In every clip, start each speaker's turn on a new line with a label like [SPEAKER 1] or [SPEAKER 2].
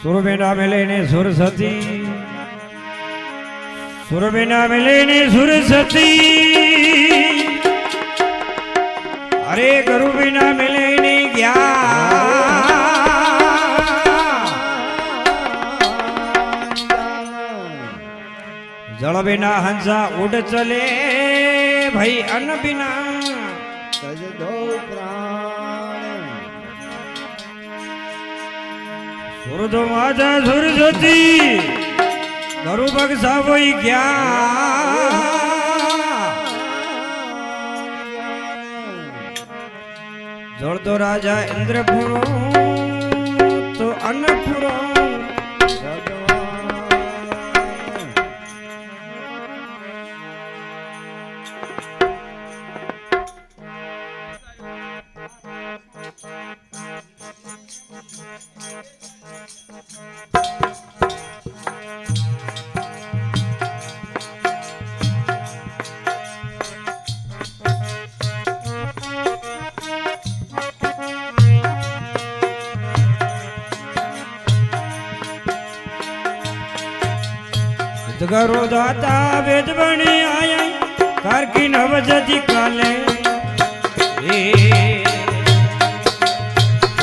[SPEAKER 1] સુરબેના મેલેને સુરસતી સુરબેના મેલેને સુરસતી અરે ગરુબેના મેલેને ગયા જળ બિના હંસા ઉડ ચલે ભાઈ અન્ન બિના
[SPEAKER 2] સજદો પ્રાણ
[SPEAKER 1] સુરતો માતા સુરસતી ગરુ બક્ષા વઈ ગયા જળ તો રાજા ઇન્દ્રપુરો તો અન્નપુરો गरो दाता वेद बने आया कार की नवजती काले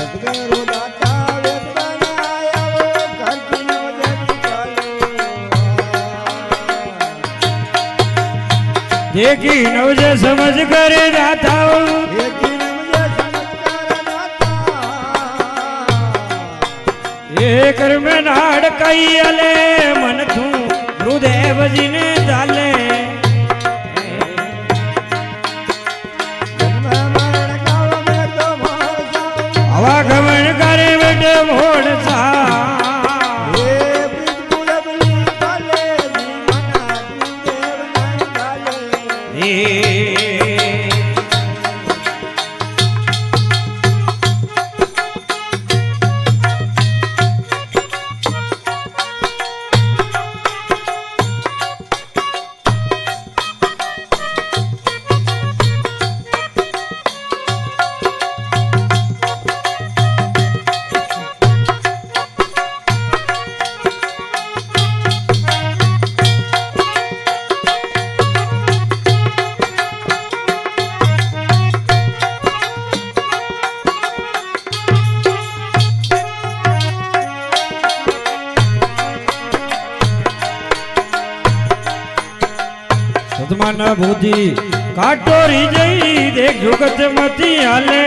[SPEAKER 2] સદગુરુ દાતા વેદ બને આયા કાર કી નવજતી કાલે
[SPEAKER 1] देखी नवज समझ करे दाता
[SPEAKER 2] એકી નવજે ચમત્કાર દાતા
[SPEAKER 1] एक में नाड़ कई अले मन तू गुरुदेव जी ने डाले
[SPEAKER 2] જન્મ મરણ કાળ મેં તો ભણસા
[SPEAKER 1] हवा गमन करे बेटे मोड़ सा
[SPEAKER 2] હે બ્રિજ ગુલબલી કાલે જીવના ગુરુદેવ ના કાલે
[SPEAKER 1] सतमान बुद्धि काटोरी जई देख जुगत मती हाले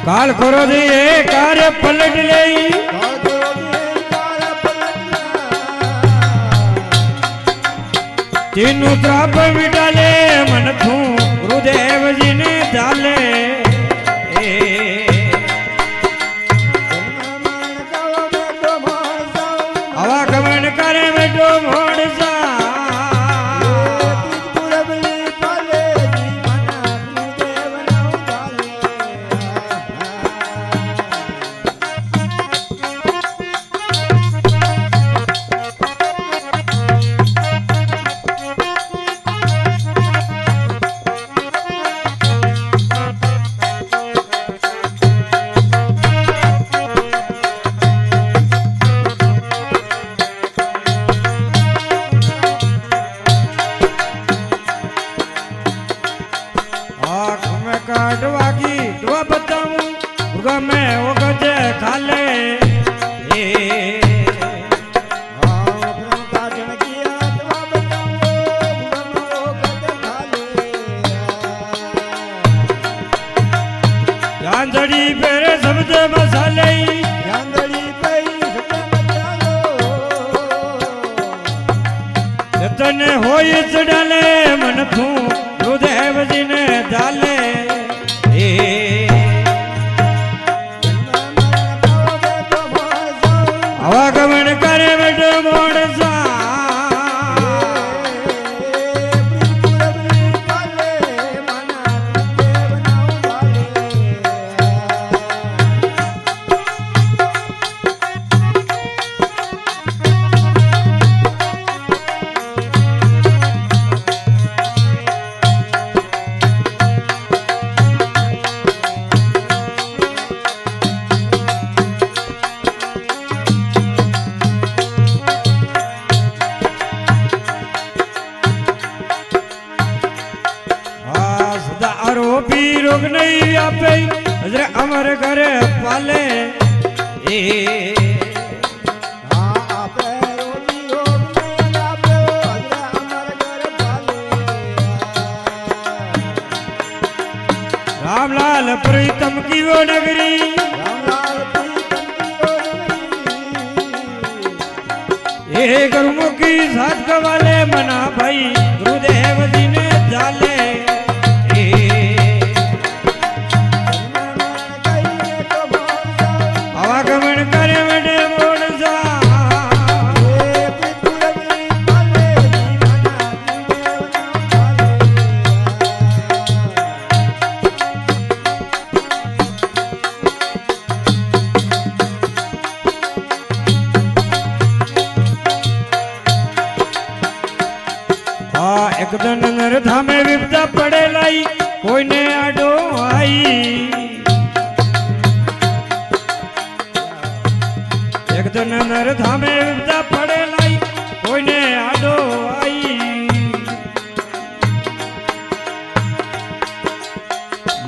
[SPEAKER 1] काल करो दे कार्य पलट ले तीनों त्राप मिटाले मन थू गुरुदेव जी ने डाले हवा गमन करे बेटो मोड़ सा काटवागी दुआ बताऊं दुर्गा में वो गजे खाले जांजड़ी पेरे शब्द मसाले तने होई चढ़ाले मन थू गुरुदेव जी ने डाले हवा गमन करे बेटो मोड़ सा અમર ઘર પાલે એ
[SPEAKER 2] હા આપે રોજી રોગ નહીં આપ્યો હજરા અમર ઘર પાલે
[SPEAKER 1] રામલાલ પ્રીતમ કીવો નગરી
[SPEAKER 2] રામલાલ પ્રીતમ
[SPEAKER 1] એ ગુરુમુખી સાત કવાલે મના ભાઈ ગુરુદેવ જીને ચાલે એ આવાગમન કરે વડે મોણસા એકદન નર ધામે વિપદા પડેલાઈ કોઈને આડો આઈ એકદન નર ધામે વિપદા પડેલાઈ કોઈને આડો આઈ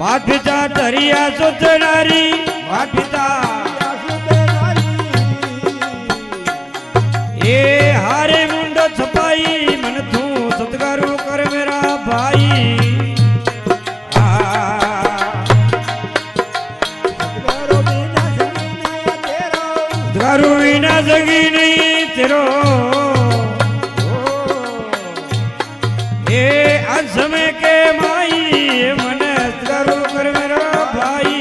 [SPEAKER 1] માથિતા તરિયા સુતનારી માથિતા એ હારે મુંડો છપાઈ મન તું સતગારું કર મેરા ભાઈ સતગારું વિના જગી નહીં તેરો એ આજ સમય કે માઈ મને સતગારું કર મેરા ભાઈ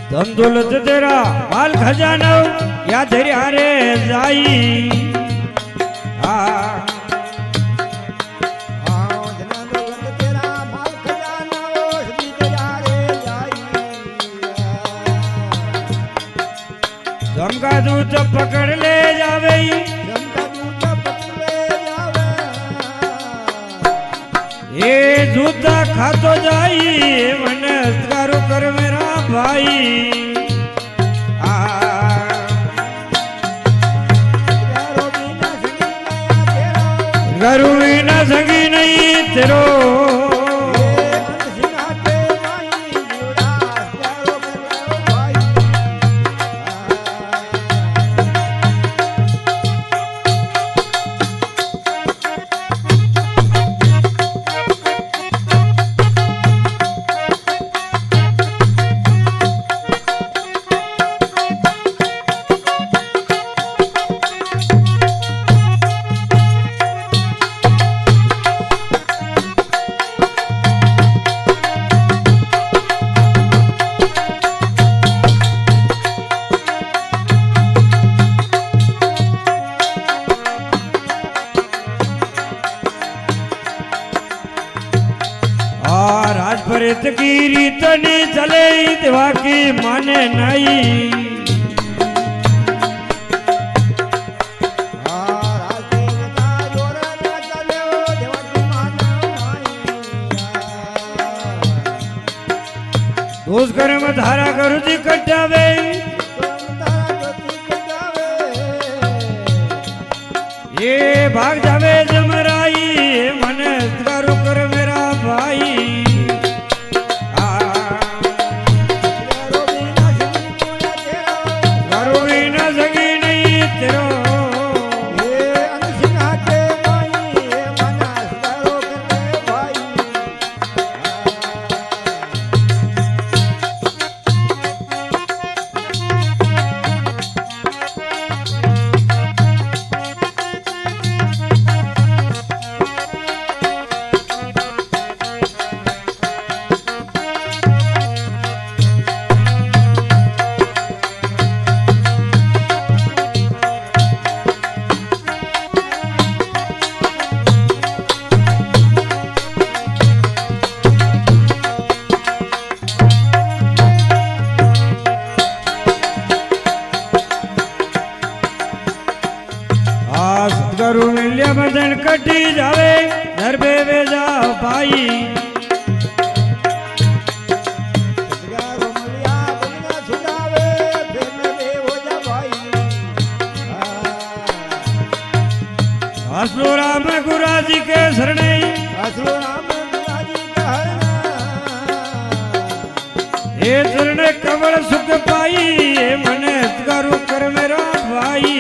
[SPEAKER 1] धन दौलत तेरा माल खजाना या तेरे हारे जाई जमका दूत पकड़ ले जावे ये जूता खातो जाई मन सतगारो कर मेरा भाई गरु विना संगी नहीं तेरो राजपरित की रीत नहीं चले देवा की माने नहीं दोष कर्म धारा गुरु जी कटावे ये भाग जावे जमराई मन सतगारो कर मेरा भाई मिल्या बदन कटी जावे नरबे वेजा भाई
[SPEAKER 2] સદગારો મળ્યા બંધના છોડાવે પ્રેમ દેવો જા ભાઈ
[SPEAKER 1] हसलो राम गुराजी के शरणे
[SPEAKER 2] આસરો રામ ગુરાજી કહના
[SPEAKER 1] हे चरण कवल सुख पाई हे मने करू कर मेरा भाई